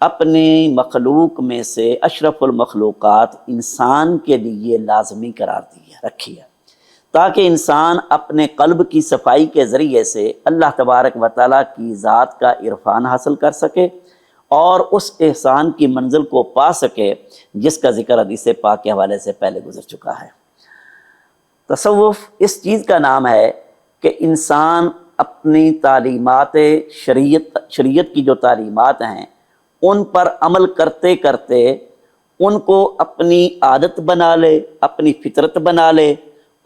اپنی مخلوق میں سے اشرف المخلوقات انسان کے لیے لازمی قرار دی ہے، رکھی ہے، تاکہ انسان اپنے قلب کی صفائی کے ذریعے سے اللہ تبارک و تعالیٰ کی ذات کا عرفان حاصل کر سکے اور اس احسان کی منزل کو پا سکے جس کا ذکر حدیث پاک کے حوالے سے پہلے گزر چکا ہے۔ تصوف اس چیز کا نام ہے کہ انسان اپنی تعلیمات شریعت کی جو تعلیمات ہیں ان پر عمل کرتے کرتے ان کو اپنی عادت بنا لے، اپنی فطرت بنا لے،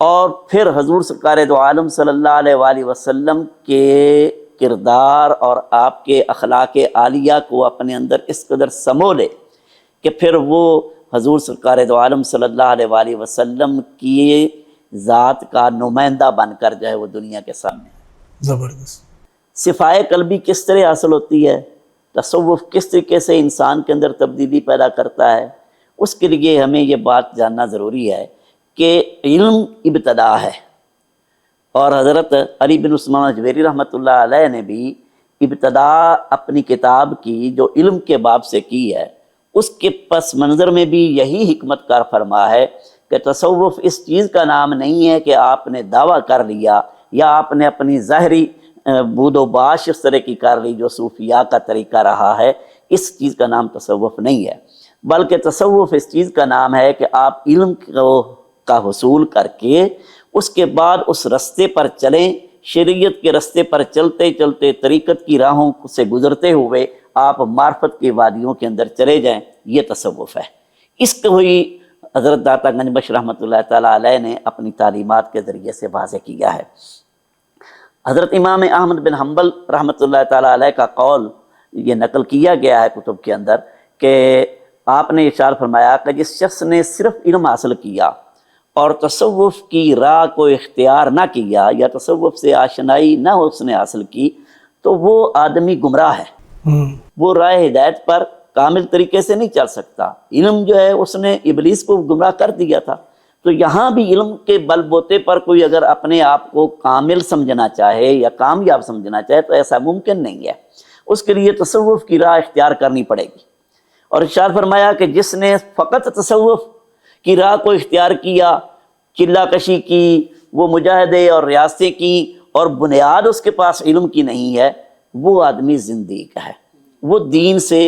اور پھر حضور سرکار دو عالم صلی اللہ علیہ وآلہ وسلم کے کردار اور آپ کے اخلاق عالیہ کو اپنے اندر اس قدر سمو لے کہ پھر وہ حضور سرکار دو عالم صلی اللہ علیہ وآلہ وسلم کی ذات کا نمائندہ بن کر جو ہے وہ دنیا کے سامنے۔ زبردست۔ صفائے قلبی کس طرح حاصل ہوتی ہے، تصوف کس طریقے سے انسان کے اندر تبدیلی پیدا کرتا ہے، اس کے لیے ہمیں یہ بات جاننا ضروری ہے کہ علم ابتدا ہے، اور حضرت علی بن عثمان حجویری رحمۃ اللہ علیہ نے بھی ابتدا اپنی کتاب کی جو علم کے باب سے کی ہے، اس کے پس منظر میں بھی یہی حکمت کار فرما ہے کہ تصوف اس چیز کا نام نہیں ہے کہ آپ نے دعویٰ کر لیا یا آپ نے اپنی ظاہری بود و باش اس طرح کی کر لی جو صوفیاء کا طریقہ رہا ہے، اس چیز کا نام تصوف نہیں ہے، بلکہ تصوف اس چیز کا نام ہے کہ آپ علم کا حصول کر کے اس کے بعد اس رستے پر چلیں، شریعت کے رستے پر چلتے چلتے طریقت کی راہوں سے گزرتے ہوئے آپ معرفت کی وادیوں کے اندر چلے جائیں، یہ تصوف ہے۔ اس کو ہی حضرت داتا گنج بخش رحمۃ اللہ تعالیٰ علیہ نے اپنی تعلیمات کے ذریعے سے واضح کیا ہے۔ حضرت امام احمد بن حنبل رحمۃ اللہ تعالیٰ علیہ کا قول یہ نقل کیا گیا ہے کتب کے اندر کہ آپ نے ارشاد فرمایا کہ جس شخص نے صرف علم حاصل کیا اور تصوف کی راہ کو اختیار نہ کیا یا تصوف سے آشنائی نہ اس نے حاصل کی تو وہ آدمی گمراہ ہے، وہ راہ ہدایت پر کامل طریقے سے نہیں چل سکتا۔ علم جو ہے اس نے ابلیس کو گمراہ کر دیا تھا، تو یہاں بھی علم کے بل بوتے پر کوئی اگر اپنے آپ کو کامل سمجھنا چاہے یا کامیاب سمجھنا چاہے تو ایسا ممکن نہیں ہے، اس کے لیے تصوف کی راہ اختیار کرنی پڑے گی۔ اور ارشاد فرمایا کہ جس نے فقط تصوف کی راہ کو اختیار کیا، چلہ کشی کی، وہ مجاہدے اور ریاستیں کی اور بنیاد اس کے پاس علم کی نہیں ہے، وہ آدمی زندیق ہے، وہ دین سے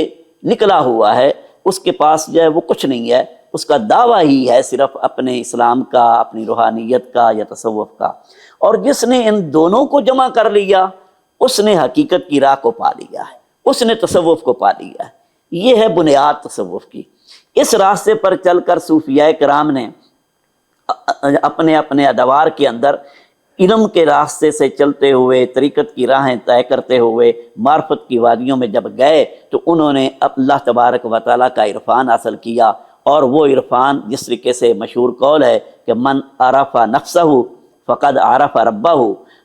نکلا ہوا ہے، اس کے پاس جو ہے وہ کچھ نہیں ہے، اس کا دعویٰ ہی ہے صرف اپنے اسلام کا، اپنی روحانیت کا یا تصوف کا۔ اور جس نے ان دونوں کو جمع کر لیا اس نے حقیقت کی راہ کو پا لیا ہے، اس نے تصوف کو پا لیا ہے۔ یہ ہے بنیاد تصوف کی۔ اس راستے پر چل کر صوفیاء کرام نے اپنے اپنے ادوار کے اندر علم کے راستے سے چلتے ہوئے، طریقت کی راہیں طے کرتے ہوئے معرفت کی وادیوں میں جب گئے تو انہوں نے اللہ تبارک و تعالیٰ کا عرفان حاصل کیا، اور وہ عرفان جس طریقے سے مشہور قول ہے کہ من عرف نفسہ فقد عرف ربہ،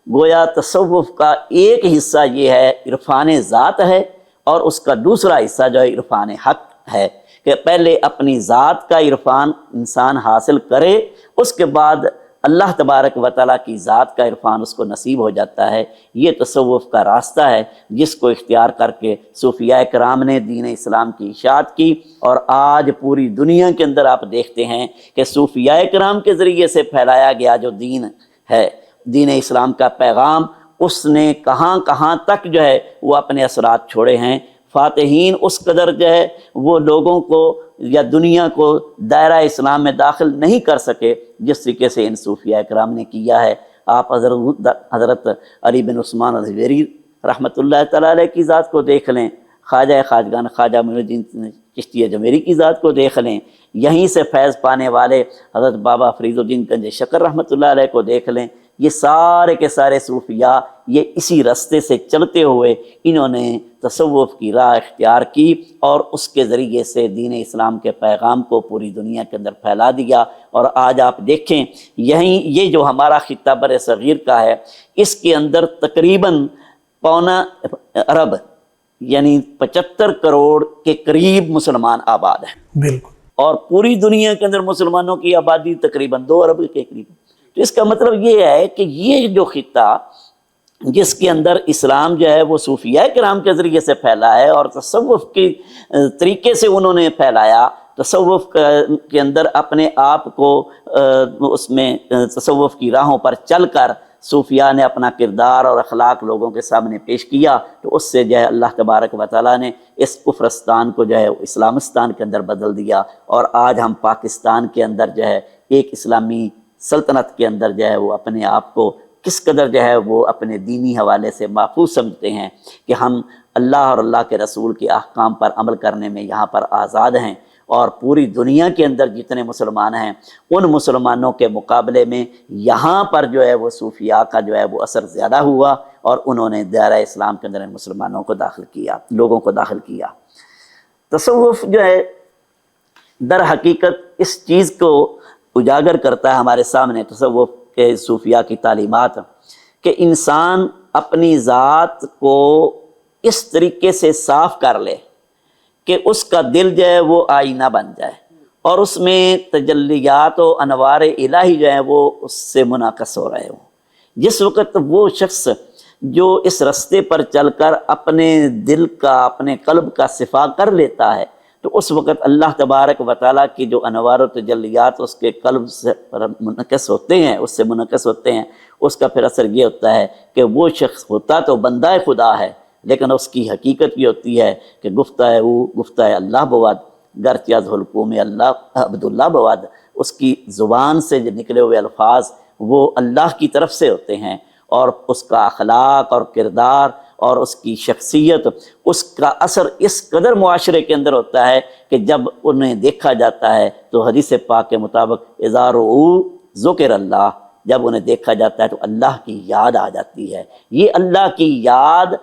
گویا تصوف کا ایک حصہ یہ ہے عرفان ذات ہے، اور اس کا دوسرا حصہ جو ہے عرفان حق ہے کہ پہلے اپنی ذات کا عرفان انسان حاصل کرے، اس کے بعد اللہ تبارک و تعالیٰ کی ذات کا عرفان اس کو نصیب ہو جاتا ہے۔ یہ تصوف کا راستہ ہے جس کو اختیار کر کے صوفیاء کرام نے دین اسلام کی اشاعت کی، اور آج پوری دنیا کے اندر آپ دیکھتے ہیں کہ صوفیاء کرام کے ذریعے سے پھیلایا گیا جو دین ہے، دین اسلام کا پیغام، اس نے کہاں کہاں تک جو ہے وہ اپنے اثرات چھوڑے ہیں۔ فاتحین اس قدر جو ہے وہ لوگوں کو یا دنیا کو دائرہ اسلام میں داخل نہیں کر سکے جس طریقے سے ان صوفیاء کرام نے کیا ہے۔ آپ حضرت علی بن عثمان حجویری رحمۃ اللہ تعالیٰ علیہ کی ذات کو دیکھ لیں، خواجہ خواجگان خواجہ معین الدین چشتی جمیری کی ذات کو دیکھ لیں، یہیں سے فیض پانے والے حضرت بابا فرید الدین گنج شکر رحمۃ اللہ علیہ کو دیکھ لیں، یہ سارے کے سارے صوفیاء یہ اسی راستے سے چلتے ہوئے انہوں نے تصوف کی راہ اختیار کی اور اس کے ذریعے سے دین اسلام کے پیغام کو پوری دنیا کے اندر پھیلا دیا۔ اور آج آپ دیکھیں یہ جو ہمارا خطہ بر صغیر کا ہے، اس کے اندر تقریباً 1.25 ارب یعنی 75 کروڑ کے قریب مسلمان آباد ہیں، بالکل، اور پوری دنیا کے اندر مسلمانوں کی آبادی تقریباً 2 ارب کے قریب۔ تو اس کا مطلب یہ ہے کہ یہ جو خطہ جس کے اندر اسلام جو ہے وہ صوفیاء کرام کے ذریعے سے پھیلا ہے اور تصوف کی طریقے سے انہوں نے پھیلایا. تصوف کے اندر اپنے آپ کو اس میں تصوف کی راہوں پر چل کر صوفیاء نے اپنا کردار اور اخلاق لوگوں کے سامنے پیش کیا, تو اس سے جو ہے اللہ تبارک و تعالیٰ نے اس کفرستان کو جو ہے اسلامستان کے اندر بدل دیا, اور آج ہم پاکستان کے اندر جو ہے ایک اسلامی سلطنت کے اندر جو ہے وہ اپنے آپ کو کس قدر جو ہے وہ اپنے دینی حوالے سے محفوظ سمجھتے ہیں کہ ہم اللہ اور اللہ کے رسول کے احکام پر عمل کرنے میں یہاں پر آزاد ہیں, اور پوری دنیا کے اندر جتنے مسلمان ہیں ان مسلمانوں کے مقابلے میں یہاں پر جو ہے وہ صوفیاء کا جو ہے وہ اثر زیادہ ہوا, اور انہوں نے دائرہ اسلام کے اندر مسلمانوں کو داخل کیا, لوگوں کو داخل کیا. تصوف جو ہے در حقیقت اس چیز کو اجاگر کرتا ہے ہمارے سامنے, تصوف کے صوفیاء کی تعلیمات, کہ انسان اپنی ذات کو اس طریقے سے صاف کر لے کہ اس کا دل جو ہے وہ آئینہ بن جائے, اور اس میں تجلیات و انوار الہی جو ہیں وہ اس سے منعکس ہو رہے ہوں. جس وقت وہ شخص جو اس رستے پر چل کر اپنے دل کا, اپنے قلب کا صفا کر لیتا ہے, تو اس وقت اللہ تبارک و تعالیٰ کی جو انوار و تجلیات اس کے قلب سے منعکس ہوتے ہیں, اس سے منعکس ہوتے ہیں, اس کا پھر اثر یہ ہوتا ہے کہ وہ شخص ہوتا تو بندہ خدا ہے, لیکن اس کی حقیقت یہ ہوتی ہے کہ گفتہ اللہ بود گرچہ از حلقوم اللہ عبداللہ بود, اس کی زبان سے جو نکلے ہوئے الفاظ وہ اللہ کی طرف سے ہوتے ہیں, اور اس کا اخلاق اور کردار اور اس کی شخصیت, اس کا اثر اس قدر معاشرے کے اندر ہوتا ہے کہ جب انہیں دیکھا جاتا ہے تو حدیث پاک کے مطابق اذا رؤوا ذکر اللہ, جب انہیں دیکھا جاتا ہے تو اللہ کی یاد آ جاتی ہے. یہ اللہ کی یاد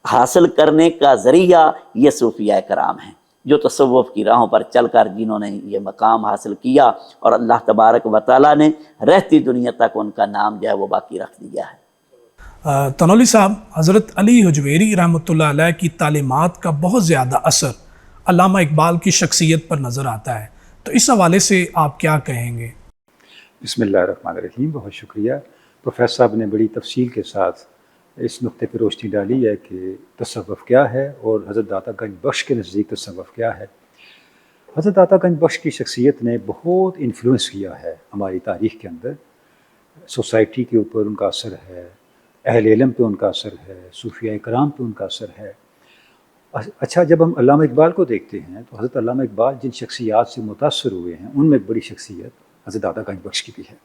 حاصل کرنے کا ذریعہ یہ صوفیاء کرام ہیں جو تصوف کی راہوں پر چل کر جنہوں نے یہ مقام حاصل کیا, اور اللہ تبارک و تعالیٰ نے رہتی دنیا تک ان کا نام جو ہے وہ باقی رکھ دیا ہے. تنولی صاحب, حضرت علی حجویری رحمۃ اللہ علیہ کی تعلیمات کا بہت زیادہ اثر علامہ اقبال کی شخصیت پر نظر آتا ہے, تو اس حوالے سے آپ کیا کہیں گے؟ بسم اللہ الرحمن الرحیم. بہت شکریہ. پروفیسر صاحب نے بڑی تفصیل کے ساتھ اس نقطے پہ روشنی ڈالی ہے کہ تصوف کیا ہے اور حضرت داتا گنج بخش کے نزدیک تصوف کیا ہے. حضرت داتا گنج بخش کی شخصیت نے بہت انفلوئنس کیا ہے ہماری تاریخ کے اندر. سوسائٹی کے اوپر ان کا اثر ہے, اہل علم پہ ان کا اثر ہے, صوفیاء کرام پہ ان کا اثر ہے. اچھا, جب ہم علامہ اقبال کو دیکھتے ہیں تو حضرت علامہ اقبال جن شخصیات سے متاثر ہوئے ہیں ان میں ایک بڑی شخصیت حضرت داتا گنج بخش کی بھی ہے.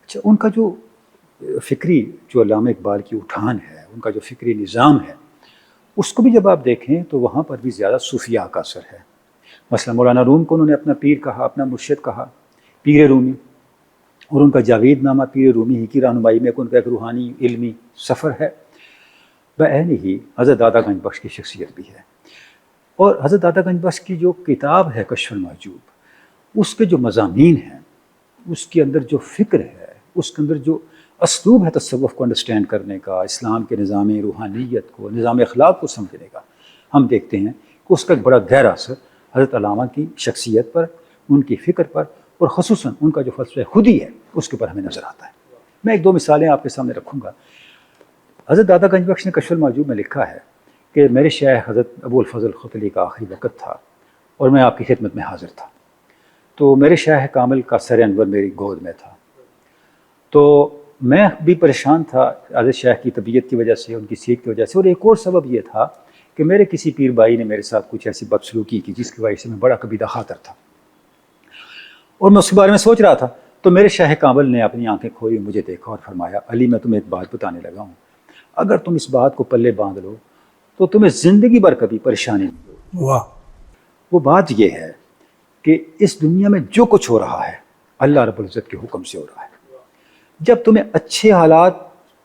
اچھا, ان کا جو فکری جو علامہ اقبال کی اٹھان ہے, ان کا جو فکری نظام ہے, اس کو بھی جب آپ دیکھیں تو وہاں پر بھی زیادہ صوفیاء کا اثر ہے. مثلا مولانا روم کو انہوں نے اپنا پیر کہا, اپنا مرشد کہا, پیر رومی, اور ان کا جاوید نامہ پیر رومی ہی کی رہنمائی میں ان کا ایک روحانی علمی سفر ہے. بعین ہی حضرت داتا گنج بخش کی شخصیت بھی ہے, اور حضرت داتا گنج بخش کی جو کتاب ہے کشف المحجوب, اس کے جو مضامین ہیں, اس کے اندر جو فکر ہے, اس کے اندر جو اسلوب ہے تصوف کو انڈرسٹینڈ کرنے کا, اسلام کے نظام روحانیت کو, نظام اخلاق کو سمجھنے کا, ہم دیکھتے ہیں کہ اس کا ایک بڑا گہرا اثر حضرت علامہ کی شخصیت پر, ان کی فکر پر, اور خصوصاً ان کا جو فلسفہ خودی ہے اس کے اوپر ہمیں نظر آتا ہے. میں ایک دو مثالیں آپ کے سامنے رکھوں گا. حضرت داتا گنج بخش نے کشف المحجوب میں لکھا ہے کہ میرے شیخ حضرت ابو الفضل ختلی کا آخری وقت تھا اور میں آپ کی خدمت میں حاضر تھا, تو میرے شیخ کامل کا سر انور میری گود میں تھا, تو میں بھی پریشان تھا حضرت شیخ کی طبیعت کی وجہ سے, ان کی صحت کی وجہ سے, اور ایک اور سبب یہ تھا کہ میرے کسی پیر بھائی نے میرے ساتھ کچھ ایسی بدسلوکی کی جس کی وجہ سے میں بڑا کبیدہ خاطر تھا, اور میں اس کے بارے میں سوچ رہا تھا. تو میرے شیخ کامل نے اپنی آنکھیں کھولی, مجھے دیکھا اور فرمایا, علی میں تمہیں ایک بات بتانے لگا ہوں, اگر تم اس بات کو پلے باندھ لو تو تمہیں زندگی بھر کبھی پریشانی نہیں ہوگی. واہ. وہ بات یہ ہے کہ اس دنیا میں جو کچھ ہو رہا ہے اللہ رب العزت کے حکم سے ہو رہا ہے. جب تمہیں اچھے حالات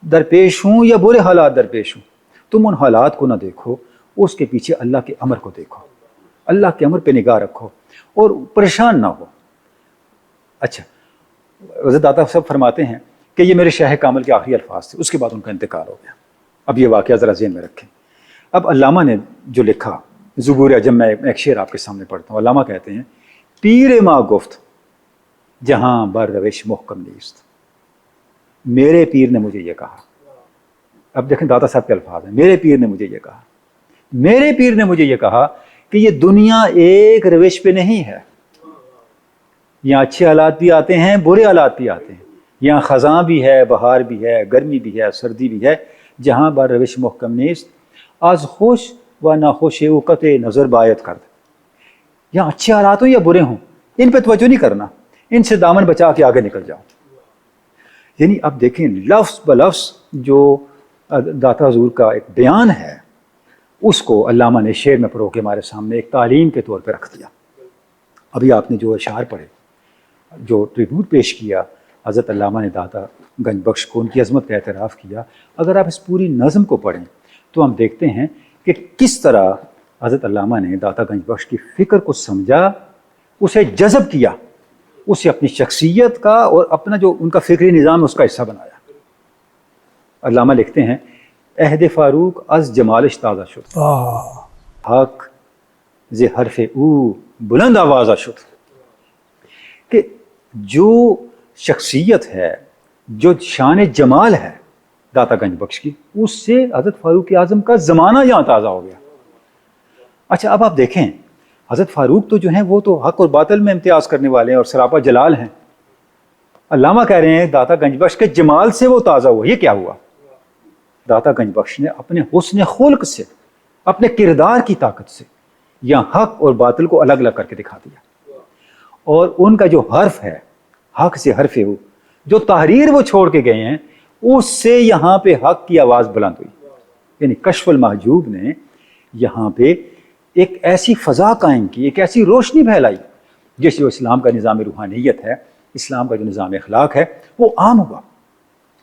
درپیش ہوں یا برے حالات درپیش ہوں, تم ان حالات کو نہ دیکھو, اس کے پیچھے اللہ کے امر کو دیکھو, اللہ کے امر پہ نگاہ رکھو اور پریشان نہ ہو. اچھا, حضرت داتا صاحب فرماتے ہیں کہ یہ میرے شیخ کامل کے آخری الفاظ تھے, اس کے بعد ان کا انتقال ہو گیا. اب یہ واقعہ ذرا ذہن میں رکھیں. اب علامہ نے جو لکھا زبور اعجم میں ایک شعر آپ کے سامنے پڑھتا ہوں. علامہ کہتے ہیں, پیر ما گفت جہاں بر روش محکم نیست, میرے پیر نے مجھے یہ کہا اب دیکھیں داتا صاحب کے الفاظ ہیں، میرے پیر نے مجھے یہ کہا، میرے پیر نے مجھے یہ کہا کہ یہ دنیا ایک روش پہ نہیں ہے، یہاں اچھے حالات بھی آتے ہیں، برے حالات بھی آتے ہیں، یہاں خزاں بھی ہے، بہار بھی ہے، گرمی بھی ہے، سردی بھی ہے، جہاں بر روش محکم نیست از خوش و ناخوش او قطع نظر باید کرد. یہاں اچھے حالات ہوں یا برے ہوں، ان پہ توجہ نہیں کرنا، ان سے دامن بچا کے آگے نکل جاؤ. یعنی اب دیکھیں لفظ بلفظ جو داتا حضور کا ایک بیان ہے، اس کو علامہ نے شعر میں پرو کے ہمارے سامنے ایک تعلیم کے طور پہ رکھ دیا. ابھی آپ نے جو اشعار پڑھے، جو ٹریبیوٹ پیش کیا حضرت علامہ نے داتا گنج بخش کو، ان کی عظمت کا اعتراف کیا، اگر آپ اس پوری نظم کو پڑھیں تو ہم دیکھتے ہیں کہ کس طرح حضرت علامہ نے داتا گنج بخش کی فکر کو سمجھا، اسے جذب کیا، اسے اپنی شخصیت کا اور اپنا جو ان کا فکری نظام ہے اس کا حصہ بنایا. علامہ لکھتے ہیں عہد فاروق از جمالش تازہ شد، حق ز حرف او بلند آوازہ شد. کہ جو شخصیت ہے، جو شان جمال ہے داتا گنج بخش کی، اس سے حضرت فاروق اعظم کا زمانہ یہاں تازہ ہو گیا. اچھا اب آپ دیکھیں حضرت فاروق تو جو ہیں وہ تو حق اور باطل میں امتیاز کرنے والے ہیں اور سراپا جلال ہیں. علامہ کہہ رہے ہیں داتا گنج بخش کے جمال سے وہ تازہ ہوا. یہ کیا ہوا؟ داتا گنج بخش نے اپنے حسن خلق سے، اپنے کردار کی طاقت سے یہاں حق اور باطل کو الگ الگ کر کے دکھا دیا. اور ان کا جو حرف ہے، حق سے حرف ہو، جو تحریر وہ چھوڑ کے گئے ہیں، اس سے یہاں پہ حق کی آواز بلند ہوئی. یعنی کشف المحجوب نے یہاں پہ ایک ایسی فضا قائم کی، ایک ایسی روشنی پھیلائی جس جو اسلام کا نظام روحانیت ہے، اسلام کا جو نظام اخلاق ہے، وہ عام ہوا.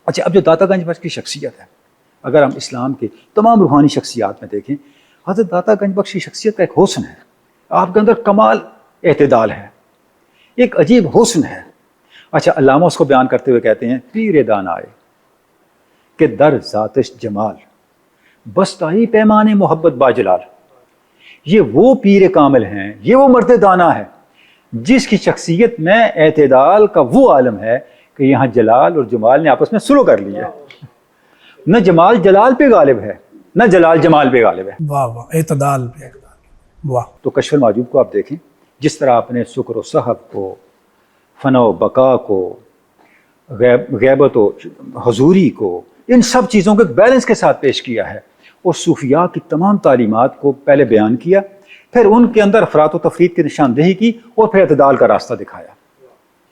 اچھا اب جو داتا گنج بخش کی شخصیت ہے، اگر ہم اسلام کے تمام روحانی شخصیات میں دیکھیں، حضرت داتا گنج بخش کی شخصیت کا ایک حسن ہے، آپ کے اندر کمال اعتدال ہے، ایک عجیب حسن ہے. اچھا علامہ اس کو بیان کرتے ہوئے کہتے ہیں پیر دانائے کہ در ذاتش جمال بستائی پیمان محبت باجلال. یہ وہ پیر کامل ہیں، یہ وہ مرد دانا ہے جس کی شخصیت میں اعتدال کا وہ عالم ہے کہ یہاں جلال اور جمال نے آپس میں سلو کر لیا ہے. نہ جمال جلال پہ غالب ہے، نہ جلال جمال پہ غالب ہے. واہ واہ، اعتدال پہ، واہ. تو کشف المحجوب کو آپ دیکھیں، جس طرح آپ نے شکر و صحب کو، فنا و بقا کو، غیبت و حضوری کو، ان سب چیزوں کو ایک بیلنس کے ساتھ پیش کیا ہے، اور صوفیاء کی تمام تعلیمات کو پہلے بیان کیا، پھر ان کے اندر افراط و تفریط کی نشاندہی کی، اور پھر اعتدال کا راستہ دکھایا.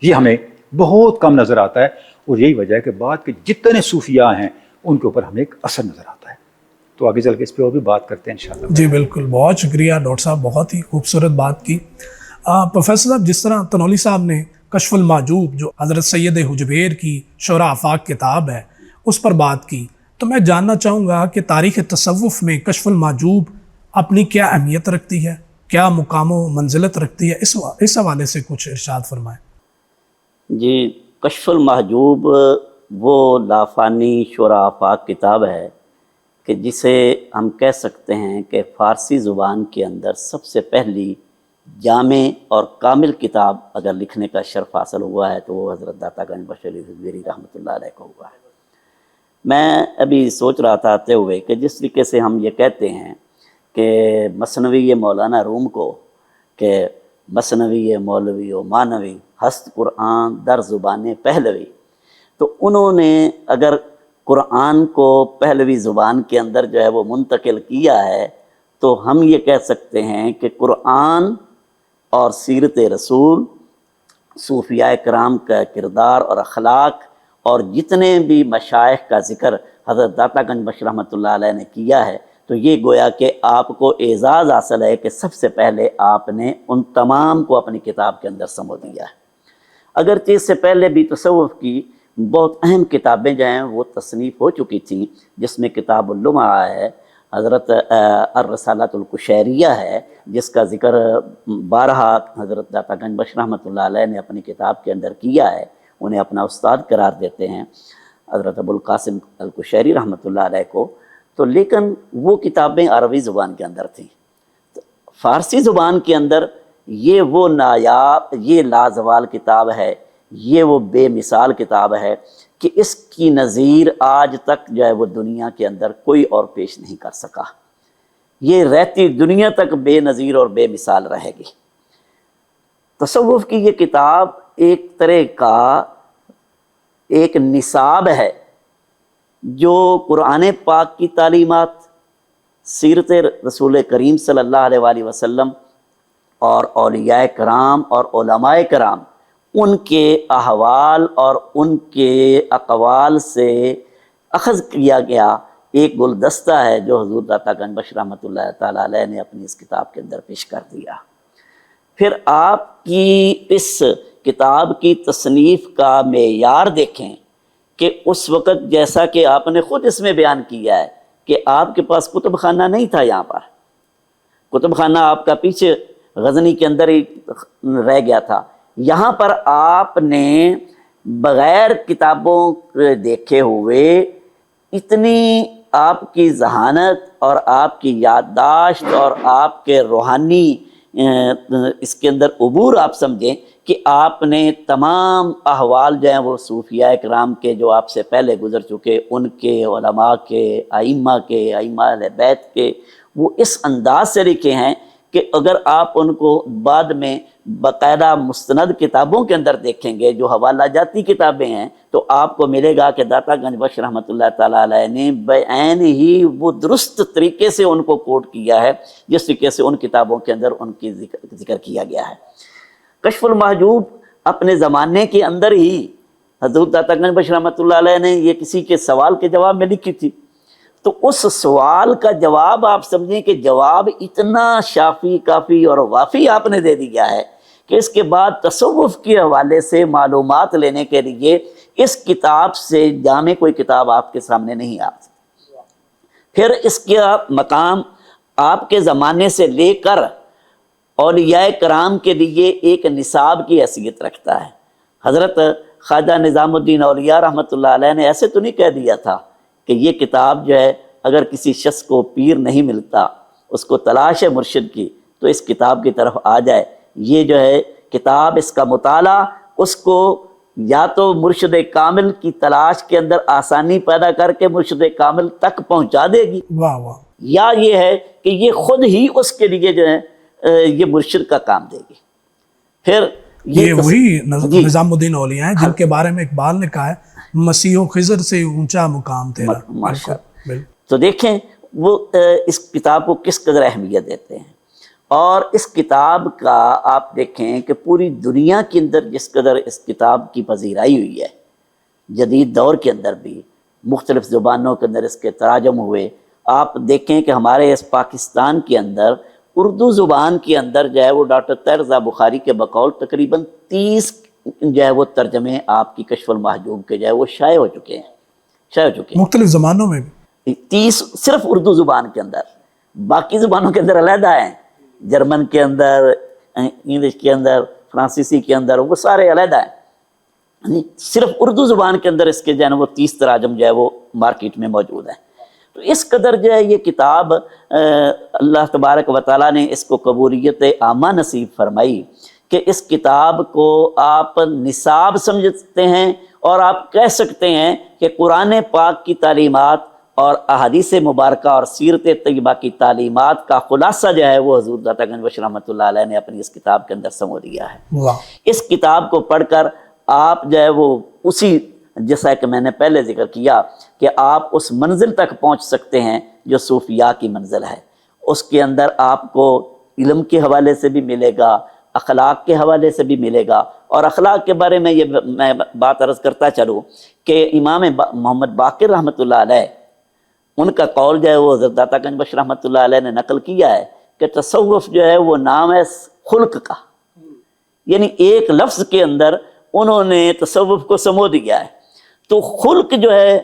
یہ ہمیں بہت کم نظر آتا ہے، اور یہی وجہ ہے کہ بعد کے جتنے صوفیاء ہیں ان کے اوپر ہمیں ایک اثر نظر آتا ہے. تو آگے چل کے اس پہ اور بھی بات کرتے ہیں انشاءاللہ. جی بالکل، بہت شکریہ ڈاکٹر صاحب، بہت ہی خوبصورت بات کی. پروفیسر صاحب، جس طرح تنولی صاحب نے کشف المحجوب جو حضرت سید حجبیر کی شعراء آفاق کتاب ہے اس پر بات کی، تو میں جاننا چاہوں گا کہ تاریخ تصوف میں کشف المحجوب اپنی کیا اہمیت رکھتی ہے، کیا مقام و منزلت رکھتی ہے، اس حوالے سے کچھ ارشاد فرمائیں. جی، کشف المحجوب وہ لافانی شعراء آفاق کتاب ہے کہ جسے ہم کہہ سکتے ہیں کہ فارسی زبان کے اندر سب سے پہلی جامع اور کامل کتاب اگر لکھنے کا شرف حاصل ہوا ہے تو وہ حضرت داتا گنج بخش علی حجویری رحمۃ اللہ علیہ کو ہوا ہے. میں ابھی سوچ رہا تھا آتے ہوئے کہ جس طریقے سے ہم یہ کہتے ہیں کہ مثنوی مولانا روم کو کہ مثنوی مولوی و مانوی ہست قرآن در زبان پہلوی، تو انہوں نے اگر قرآن کو پہلوی زبان کے اندر جو ہے وہ منتقل کیا ہے، تو ہم یہ کہہ سکتے ہیں کہ قرآن اور سیرت رسول، صوفیاء کرام کا کردار اور اخلاق، اور جتنے بھی مشائخ کا ذکر حضرت داتا گنج بخش رحمۃ اللہ علیہ نے کیا ہے، تو یہ گویا کہ آپ کو اعزاز حاصل ہے کہ سب سے پہلے آپ نے ان تمام کو اپنی کتاب کے اندر سمو دیا ہے. اگرچہ اس سے پہلے بھی تصوف کی بہت اہم کتابیں جو ہیں وہ تصنیف ہو چکی تھیں، جس میں کتاب اللمعہ ہے، حضرت الرسالۃ القشیریہ ہے، جس کا ذکر بارہا حضرت داتا گنج بخش رحمۃ اللہ علیہ نے اپنی کتاب کے اندر کیا ہے. انہیں اپنا استاد قرار دیتے ہیں حضرت ابو القاسم القشیری رحمۃ اللہ علیہ کو. تو لیکن وہ کتابیں عربی زبان کے اندر تھیں. فارسی زبان کے اندر یہ وہ نایاب، یہ لازوال کتاب ہے، یہ وہ بے مثال کتاب ہے کہ اس کی نظیر آج تک جو ہے وہ دنیا کے اندر کوئی اور پیش نہیں کر سکا. یہ رہتی دنیا تک بے نظیر اور بے مثال رہے گی. تصوف کی یہ کتاب ایک طرح کا ایک نصاب ہے جو قرآن پاک کی تعلیمات، سیرت رسول کریم صلی اللہ علیہ وآلہ وسلم اور اولیاء کرام اور علماء کرام، ان کے احوال اور ان کے اقوال سے اخذ کیا گیا ایک گلدستہ ہے جو حضور داتا گنج بخش رحمۃ اللہ تعالیٰ علیہ نے اپنی اس کتاب کے اندر پیش کر دیا. پھر آپ کی اس کتاب کی تصنیف کا معیار دیکھیں کہ اس وقت جیسا کہ آپ نے خود اس میں بیان کیا ہے کہ آپ کے پاس کتب خانہ نہیں تھا. یہاں پر کتب خانہ آپ کا پیچھے غزنی کے اندر ہی رہ گیا تھا. یہاں پر آپ نے بغیر کتابوں کے دیکھے ہوئے اتنی آپ کی ذہانت اور آپ کی یادداشت اور آپ کے روحانی اس کے اندر عبور آپ سمجھیں کہ آپ نے تمام احوال جو ہیں وہ صوفیاء کرام کے جو آپ سے پہلے گزر چکے، ان کے، علماء کے، ائمہ اہل بیت کے، وہ اس انداز سے لکھے ہیں کہ اگر آپ ان کو بعد میں باقاعدہ مستند کتابوں کے اندر دیکھیں گے جو حوالہ جاتی کتابیں ہیں تو آپ کو ملے گا کہ داتا گنج بخش رحمۃ اللہ تعالیٰ علیہ نے بعین ہی وہ درست طریقے سے ان کو کوٹ کیا ہے جس طریقے سے ان کتابوں کے اندر ان کی ذکر کیا گیا ہے. کشف المحجوب اپنے زمانے کے اندر ہی حضرت داتا گنج بخش رحمۃ اللہ علیہ نے یہ کسی کے سوال کے جواب میں لکھی تھی. تو اس سوال کا جواب آپ سمجھیں کہ جواب اتنا شافی کافی اور وافی آپ نے دے دیا ہے کہ اس کے بعد تصوف کے حوالے سے معلومات لینے کے لیے اس کتاب سے جامع کوئی کتاب آپ کے سامنے نہیں آ سکتی. پھر اس کا مقام آپ کے زمانے سے لے کر اولیاء کرام کے لیے ایک نصاب کی حیثیت رکھتا ہے. حضرت خواجہ نظام الدین اولیاء رحمۃ اللہ علیہ نے ایسے تو نہیں کہہ دیا تھا کہ یہ کتاب جو ہے اگر کسی شخص کو پیر نہیں ملتا، اس کو تلاش ہے مرشد کی، تو اس کتاب کی طرف آ جائے. یہ جو ہے کتاب، اس کا مطالعہ اس کو یا تو مرشد کامل کی تلاش کے اندر آسانی پیدا کر کے مرشد کامل تک پہنچا دے گی، واہ واہ، یا یہ ہے کہ یہ خود ہی اس کے لیے جو ہے یہ مرشد کا کام دے گی. پھر یہ وہی نظام الدین اولیاء ہیں جن کے بارے میں اقبال نے کہا ہے مسیح و خضر سے اونچا مقام تیرا. ماشاء اللہ. تو دیکھیں وہ اس کتاب کو کس قدر اہمیت دیتے ہیں. اور اس کتاب کا آپ دیکھیں کہ پوری دنیا کے اندر جس قدر اس کتاب کی پذیرائی ہوئی ہے، جدید دور کے اندر بھی مختلف زبانوں کے اندر اس کے تراجم ہوئے. آپ دیکھیں کہ ہمارے اس پاکستان کے اندر اردو زبان کے اندر جو ہے وہ ڈاکٹر طاہر رضا بخاری کے بقول تقریباً 30 جو ہے وہ ترجمے آپ کی کشف المحجوب کے جو ہے وہ شائع ہو چکے ہیں مختلف زبانوں میں بھی. 30 صرف اردو زبان کے اندر، باقی زبانوں کے اندر علیحدہ ہیں، جرمن کے اندر، انگلش کے اندر، فرانسیسی کے اندر، وہ سارے علیحدہ ہیں. صرف اردو زبان کے اندر اس کے جو ہے وہ 30 تراجم جو ہے وہ مارکیٹ میں موجود ہیں. تو اس قدر جو ہے یہ کتاب اللہ تبارک و تعالیٰ نے اس کو قبولیت عامہ نصیب فرمائی کہ اس کتاب کو آپ نصاب سمجھتے ہیں اور آپ کہہ سکتے ہیں کہ قرآن پاک کی تعلیمات اور احادیث مبارکہ اور سیرت طیبہ کی تعلیمات کا خلاصہ جو ہے وہ حضور داتا گنج بخش رحمۃ اللہ علیہ نے اپنی اس کتاب کے اندر سمو دیا ہے. اس کتاب کو پڑھ کر آپ جو ہے وہ اسی جیسا کہ میں نے پہلے ذکر کیا کہ آپ اس منزل تک پہنچ سکتے ہیں جو صوفیاء کی منزل ہے. اس کے اندر آپ کو علم کے حوالے سے بھی ملے گا، اخلاق کے حوالے سے بھی ملے گا. اور اخلاق کے بارے میں یہ میں بات عرض کرتا چلوں کہ امام محمد باقر رحمۃ اللہ علیہ، ان کا قول جو ہے وہ حضرت داتا گنج بخش رحمۃ اللہ علیہ نے نقل کیا ہے کہ تصوف جو ہے وہ نام ہے خلق کا، یعنی ایک لفظ کے اندر انہوں نے تصوف کو سمو دیا ہے. تو خلق جو ہے،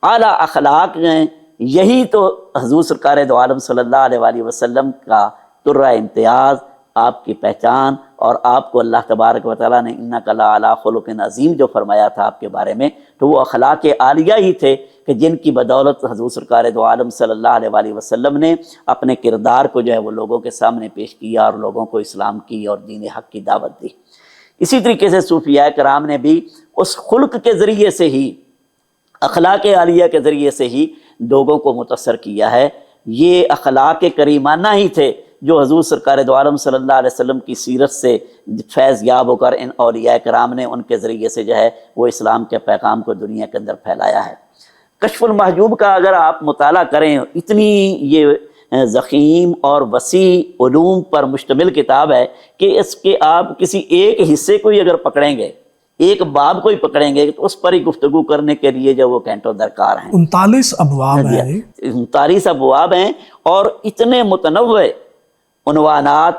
اعلیٰ اخلاق جو ہیں، یہی تو حضور سرکار دو عالم صلی اللہ علیہ وآلہ وسلم کا ترہ امتیاز، آپ کی پہچان، اور آپ کو اللہ تبارک و تعالیٰ نے انک لعلی خلق عظیم جو فرمایا تھا آپ کے بارے میں، تو وہ اخلاق عالیہ ہی تھے کہ جن کی بدولت حضور سرکار دو عالم صلی اللہ علیہ وآلہ وسلم نے اپنے کردار کو جو ہے وہ لوگوں کے سامنے پیش کیا اور لوگوں کو اسلام کی اور دین حق کی دعوت دی. اسی طریقے سے صوفیاء کرام نے بھی اس خلق کے ذریعے سے ہی اخلاق عالیہ کے ذریعے سے ہی لوگوں کو متاثر کیا ہے۔ یہ اخلاق کریمانہ ہی تھے جو حضور سرکار دو عالم صلی اللہ علیہ وسلم کی سیرت سے فیض یاب ہو کر ان اولیاء کرام نے ان کے ذریعے سے جو ہے وہ اسلام کے پیغام کو دنیا کے اندر پھیلایا ہے۔ کشف المحجوب کا اگر آپ مطالعہ کریں، اتنی یہ ضخیم اور وسیع علوم پر مشتمل کتاب ہے کہ اس کے آپ کسی ایک حصے کو ہی اگر پکڑیں گے، ایک باب کو ہی پکڑیں گے تو اس پر ہی گفتگو کرنے کے لیے جو وہ گھنٹوں درکار ہیں۔ 39 ابواب ہیں، 39 ابواب ہیں اور اتنے متنوع عنوانات،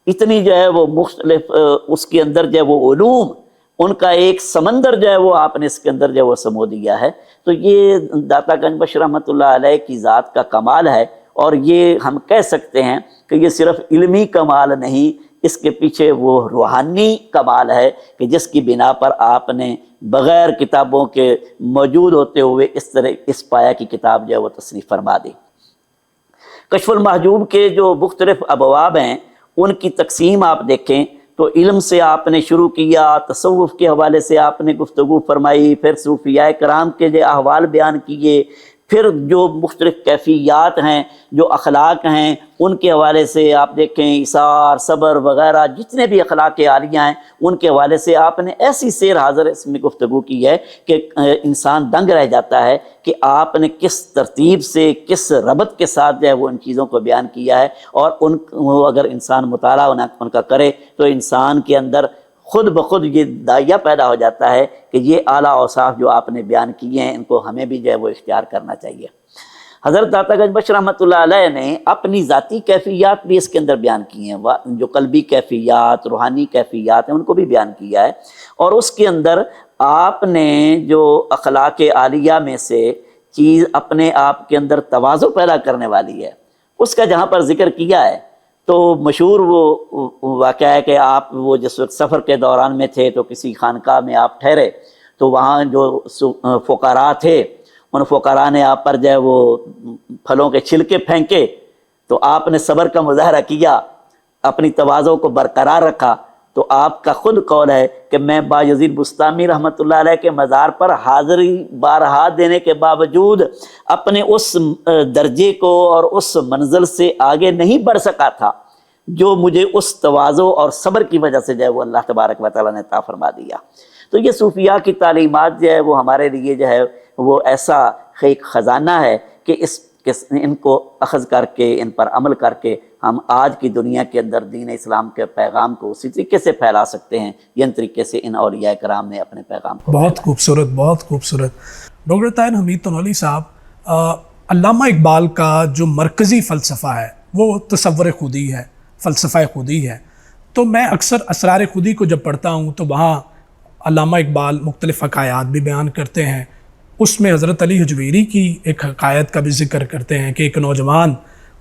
اتنی جو ہے وہ مختلف اس کے اندر جو ہے وہ علوم، ان کا ایک سمندر جو ہے وہ آپ نے اس کے اندر جو ہے وہ سمو دیا ہے۔ تو یہ داتا گنج بخش رحمۃ اللہ علیہ کی ذات کا کمال ہے، اور یہ ہم کہہ سکتے ہیں کہ یہ صرف علمی کمال نہیں، اس کے پیچھے وہ روحانی کمال ہے کہ جس کی بنا پر آپ نے بغیر کتابوں کے موجود ہوتے ہوئے اس طرح اس پایا کی کتاب جو ہے وہ تصنیف فرما دی۔ کشف المحجوب کے جو مختلف ابواب ہیں ان کی تقسیم آپ دیکھیں تو علم سے آپ نے شروع کیا، تصوف کے حوالے سے آپ نے گفتگو فرمائی، پھر صوفیاء کرام کے جو احوال بیان کیے، پھر جو مختلف کیفیات ہیں، جو اخلاق ہیں، ان کے حوالے سے آپ دیکھیں ایثار، صبر وغیرہ جتنے بھی اخلاق عالیہ ہیں ان کے حوالے سے آپ نے ایسی سیر حاضر اس میں گفتگو کی ہے کہ انسان دنگ رہ جاتا ہے کہ آپ نے کس ترتیب سے، کس ربط کے ساتھ جو ہے وہ ان چیزوں کو بیان کیا ہے، اور اگر انسان مطالعہ ان کا کرے تو انسان کے اندر خود بخود یہ داعیہ پیدا ہو جاتا ہے کہ یہ اعلیٰ اوصاف جو آپ نے بیان کیے ہیں ان کو ہمیں بھی جو ہے وہ اختیار کرنا چاہیے۔ حضرت داتا گنج بخش رحمۃ اللہ علیہ نے اپنی ذاتی کیفیات بھی اس کے اندر بیان کی ہیں، جو قلبی کیفیات، روحانی کیفیات ہیں ان کو بھی بیان کیا ہے، اور اس کے اندر آپ نے جو اخلاق عالیہ میں سے چیز اپنے آپ کے اندر تواضع پیدا کرنے والی ہے اس کا جہاں پر ذکر کیا ہے، تو مشہور وہ واقعہ ہے کہ آپ وہ جس وقت سفر کے دوران میں تھے تو کسی خانقاہ میں آپ ٹھہرے، تو وہاں جو فقراء تھے ان فقراء نے آپ پر جو ہے وہ پھلوں کے چھلکے پھینکے، تو آپ نے صبر کا مظاہرہ کیا، اپنی تواضع کو برقرار رکھا۔ تو آپ کا خود قول ہے کہ میں بایزید بستامی رحمۃ اللہ علیہ کے مزار پر حاضری بارہا دینے کے باوجود اپنے اس درجے کو اور اس منزل سے آگے نہیں بڑھ سکا تھا جو مجھے اس تواضع اور صبر کی وجہ سے جو ہے وہ اللہ تبارک و تعالیٰ نے عطا فرما دیا۔ تو یہ صوفیاء کی تعلیمات جو ہے وہ ہمارے لیے جو ہے وہ ایسا ایک خزانہ ہے کہ ان کو اخذ کر کے، ان پر عمل کر کے ہم آج کی دنیا کے اندر دین اسلام کے پیغام کو اسی طریقے سے پھیلا سکتے ہیں جن طریقے سے ان اولیاء کرام نے اپنے پیغام کو بہت خوبصورت، بہت خوبصورت۔ ڈاکٹر طاہر حمید تنولی صاحب، علامہ اقبال کا جو مرکزی فلسفہ ہے وہ تصور خودی ہے، فلسفہ خودی ہے۔ تو میں اکثر اسرار خودی کو جب پڑھتا ہوں تو وہاں علامہ اقبال مختلف حکایات بھی بیان کرتے ہیں، اس میں حضرت علی حجویری کی ایک حکایت کا بھی ذکر کرتے ہیں کہ ایک نوجوان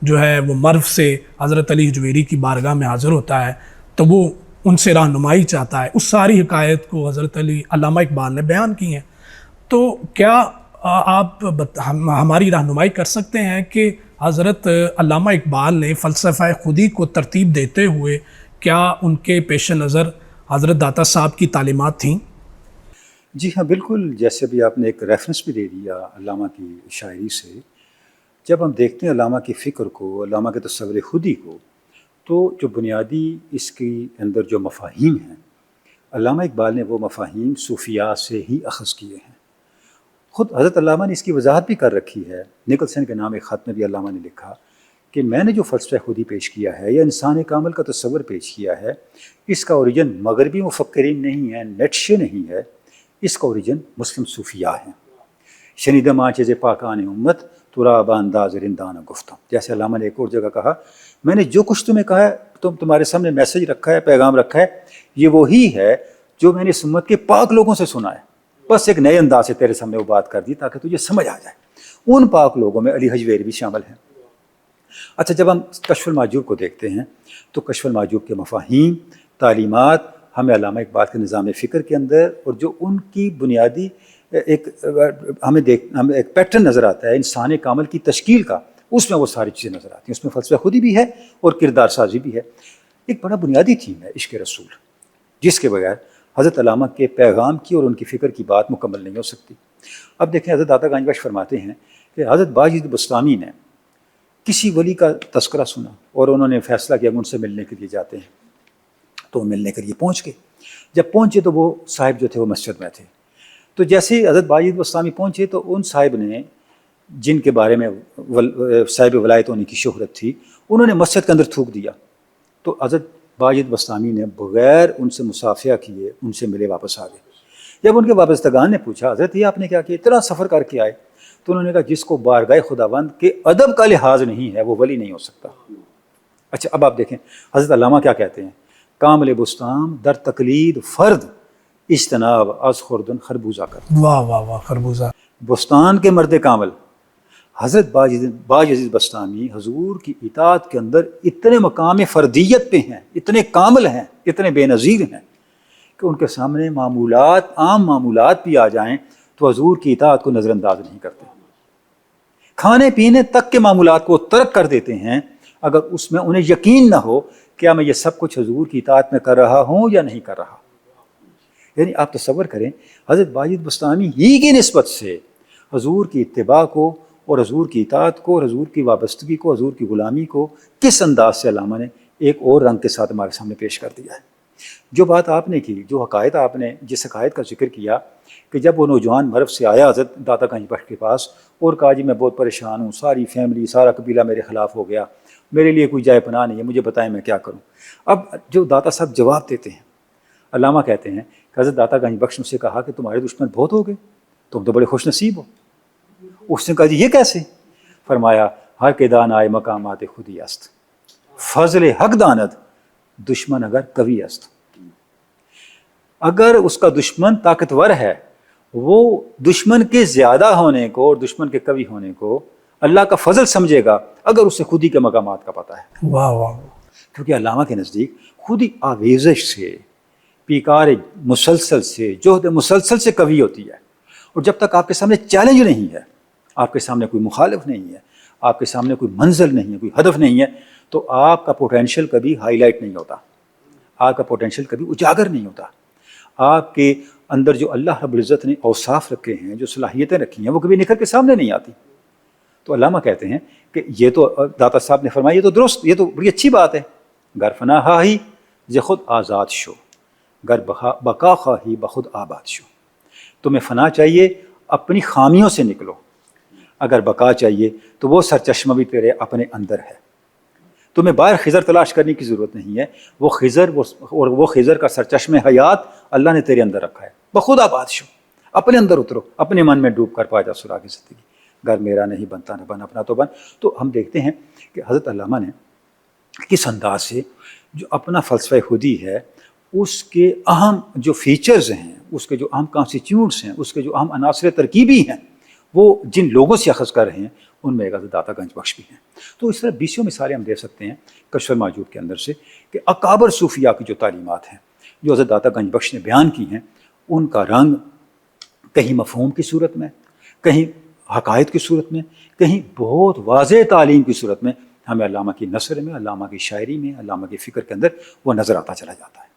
جو ہے وہ مرو سے حضرت علی حجویری کی بارگاہ میں حاضر ہوتا ہے تو وہ ان سے رہنمائی چاہتا ہے۔ اس ساری حکایت کو حضرت علامہ اقبال نے بیان کی ہیں۔ تو کیا آپ ہماری رہنمائی کر سکتے ہیں کہ حضرت علامہ اقبال نے فلسفہ خودی کو ترتیب دیتے ہوئے کیا ان کے پیش نظر حضرت داتا صاحب کی تعلیمات تھیں؟ جی ہاں بالکل، جیسے بھی آپ نے ایک ریفرنس بھی دے دیا علامہ کی شاعری سے، جب ہم دیکھتے ہیں علامہ کی فکر کو، علامہ کے تصور خودی کو، تو جو بنیادی اس کی اندر جو مفاہیم ہیں، علامہ اقبال نے وہ مفاہیم صوفیاء سے ہی اخذ کیے ہیں۔ خود حضرت علامہ نے اس کی وضاحت بھی کر رکھی ہے، نکلسن کے نام ایک خط میں بھی علامہ نے لکھا کہ میں نے جو فلسفہ خودی پیش کیا ہے یا انسان کامل کا تصور پیش کیا ہے، اس کا اوریجن مغربی مفکرین نہیں ہے، نیٹشے نہیں ہے، اس کا اوریجن مسلم صوفیاء ہیں۔ شنیدہ ماں چیز پاکان امت ترا بانداز رندانہ گفتم، جیسے علامہ نے ایک اور جگہ کہا، میں نے جو کچھ تمہیں کہا ہے، تمہارے سامنے میسج رکھا ہے، پیغام رکھا ہے، یہ وہی ہے جو میں نے اس امت کے پاک لوگوں سے سنا ہے، بس ایک نئے انداز سے تیرے سامنے وہ بات کر دی تاکہ تجھے سمجھ آ جائے۔ ان پاک لوگوں میں علی حجویری بھی شامل ہیں۔ اچھا، جب ہم کشف المحجوب کو دیکھتے ہیں تو کشف المحجوب کے مفاہیم، تعلیمات ہمیں علامہ اقبال کے نظام فکر کے اندر، اور جو ان کی بنیادی ہمیں ایک پیٹرن نظر آتا ہے انسان کامل کی تشکیل کا، اس میں وہ ساری چیزیں نظر آتی ہیں۔ اس میں فلسفہ خودی بھی ہے اور کردار سازی بھی ہے۔ ایک بڑا بنیادی تھیم ہے عشق رسول، جس کے بغیر حضرت علامہ کے پیغام کی اور ان کی فکر کی بات مکمل نہیں ہو سکتی۔ اب دیکھیں حضرت داتا گنج بخش فرماتے ہیں کہ حضرت باجد بستامی نے کسی ولی کا تذکرہ سنا اور انہوں نے فیصلہ کیا کہ ان سے ملنے کے لیے جاتے ہیں، تو وہ ملنے کے لیے پہنچ گئے۔ جب پہنچے تو وہ صاحب جو تھے وہ مسجد میں تھے، تو جیسے ہی حضرت باجد بستامی پہنچے تو ان صاحب نے، جن کے بارے میں صاحب ولایت ہونے کی شہرت تھی، انہوں نے مسجد کے اندر تھوک دیا۔ تو حضرت باجد بستامی نے بغیر ان سے مصافحہ کیے ان سے ملے واپس آ گئے۔ جب ان کے وابستگان نے پوچھا حضرت یہ آپ نے کیا کیا، اتنا سفر کر کے آئے؟ تو انہوں نے کہا جس کو بارگاہ خداوند کے ادب کا لحاظ نہیں ہے وہ ولی نہیں ہو سکتا۔ اچھا اب آپ دیکھیں حضرت علامہ کیا کہتے ہیں، کامل بستان در تقلید فرد اجتناب از خوردن خربوزہ کر۔ واہ واہ واہ، خربوزہ۔ بستان کے مرد کامل حضرت باجد بستامی حضور کی اطاعت کے اندر اتنے مقام فردیت پہ ہیں، اتنے کامل ہیں، اتنے بے نظیر ہیں کہ ان کے سامنے معمولات، عام معمولات بھی آ جائیں تو حضور کی اطاعت کو نظر انداز نہیں کرتے۔ کھانے پینے تک کے معمولات کو ترک کر دیتے ہیں اگر اس میں انہیں یقین نہ ہو کیا میں یہ سب کچھ حضور کی اطاعت میں کر رہا ہوں یا نہیں کر رہا۔ یعنی آپ تصور کریں حضرت باجد بستامی ہی کی نسبت سے حضور کی اتباع کو اور حضور کی اطاعت کو اور حضور کی وابستگی کو، حضور کی غلامی کو کس انداز سے علامہ نے ایک اور رنگ کے ساتھ ہمارے سامنے پیش کر دیا ہے۔ جو بات آپ نے کی، جو حقائق آپ نے جس حقائق کا ذکر کیا کہ جب وہ نوجوان مرو سے آیا حضرت داتا گنج بخش کے پاس اور کہا جی میں بہت پریشان ہوں، ساری فیملی، سارا قبیلہ میرے خلاف ہو گیا، میرے لیے کوئی جائے پناہ نہیں ہے، مجھے بتائیں میں کیا کروں۔ اب جو داتا صاحب جواب دیتے ہیں، علامہ کہتے ہیں کہ حضرت داتا گنج بخش نے سے کہا کہ تمہارے دشمن بہت ہو گئے، تم تو بڑے خوش نصیب ہو۔ اس نے کہا جی یہ کیسے؟ فرمایا ہر کے دان آئے مقامات خودی است، فضل حق داند دشمن اگر قوی است۔ اگر اس کا دشمن طاقتور ہے وہ دشمن کے زیادہ ہونے کو اور دشمن کے قوی ہونے کو اللہ کا فضل سمجھے گا اگر اسے خودی کے مقامات کا پتہ ہے۔ واہ واہ، کیونکہ علامہ کے نزدیک خودی آویزش سے، پیکار مسلسل سے، جہد مسلسل سے قوی ہوتی ہے، اور جب تک آپ کے سامنے چیلنج نہیں ہے، آپ کے سامنے کوئی مخالف نہیں ہے، آپ کے سامنے کوئی منزل نہیں ہے، کوئی ہدف نہیں ہے، تو آپ کا پوٹینشیل کبھی ہائی لائٹ نہیں ہوتا، آپ کا پوٹینشیل کبھی اجاگر نہیں ہوتا۔ آپ کے اندر جو اللہ رب العزت نے اوصاف رکھے ہیں، جو صلاحیتیں رکھی ہیں، وہ کبھی نکھر کے سامنے نہیں آتی۔ تو علامہ کہتے ہیں کہ یہ تو داتا صاحب نے فرمایا یہ تو درست، یہ تو بڑی اچھی بات ہے، گر فنا ہی ز خود آزاد شو، گر بقا خواہی بخود آباد شو۔ تمہیں فنا چاہیے اپنی خامیوں سے نکلو، اگر بقا چاہیے تو وہ سرچشمہ بھی تیرے اپنے اندر ہے۔ تمہیں باہر خضر تلاش کرنے کی ضرورت نہیں ہے، وہ خضر کا سرچشمہ حیات اللہ نے تیرے اندر رکھا ہے۔ بخود آباد شو، اپنے اندر اترو، اپنے من میں ڈوب کر پا جا سراغ زندگی، گر میرا نہیں بنتا نہ بن اپنا تو بن۔ تو ہم دیکھتے ہیں کہ حضرت علامہ نے کس انداز سے جو اپنا فلسفہ خودی ہے، اس کے اہم جو فیچرز ہیں، اس کے جو اہم کانسٹیٹیوٹس ہیں، اس کے جو اہم عناصر ترکیبی ہیں، وہ جن لوگوں سے اخذ کر رہے ہیں ان میں ایک حضرت داتا گنج بخش بھی ہیں۔ تو اس طرح بیسیوں مثالیں ہم دے سکتے ہیں کشف المحجوب کے اندر سے کہ اکابر صوفیاء کی جو تعلیمات ہیں جو حضرت داتا گنج بخش نے بیان کی ہیں، ان کا رنگ کہیں مفہوم کی صورت میں، کہیں حقائق کی صورت میں، کہیں بہت واضح تعلیم کی صورت میں ہمیں علامہ کی نثر میں، علامہ کی شاعری میں، علامہ کی فکر کے اندر وہ نظر آتا چلا جاتا ہے۔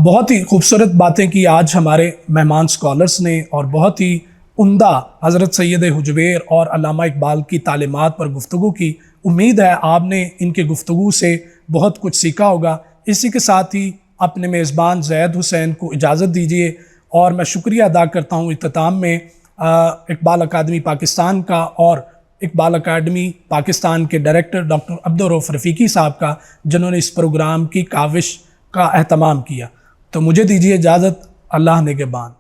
بہت ہی خوبصورت باتیں کی آج ہمارے مہمان اسکالرس نے، اور بہت ہی عمدہ حضرت سید حجویر اور علامہ اقبال کی تعلیمات پر گفتگو کی۔ امید ہے آپ نے ان کے گفتگو سے بہت کچھ سیکھا ہوگا۔ اسی کے ساتھ ہی اپنے میزبان زید حسین کو اجازت دیجیے، اور میں شکریہ ادا کرتا ہوں اختتام میں اقبال اکیڈمی پاکستان کا اور اقبال اکیڈمی پاکستان کے ڈائریکٹر ڈاکٹر عبدالرؤف رفیقی صاحب کا، جنہوں نے اس پروگرام کی کاوش کا اہتمام کیا۔ تو مجھے دیجیے اجازت، اللہ نگہبان۔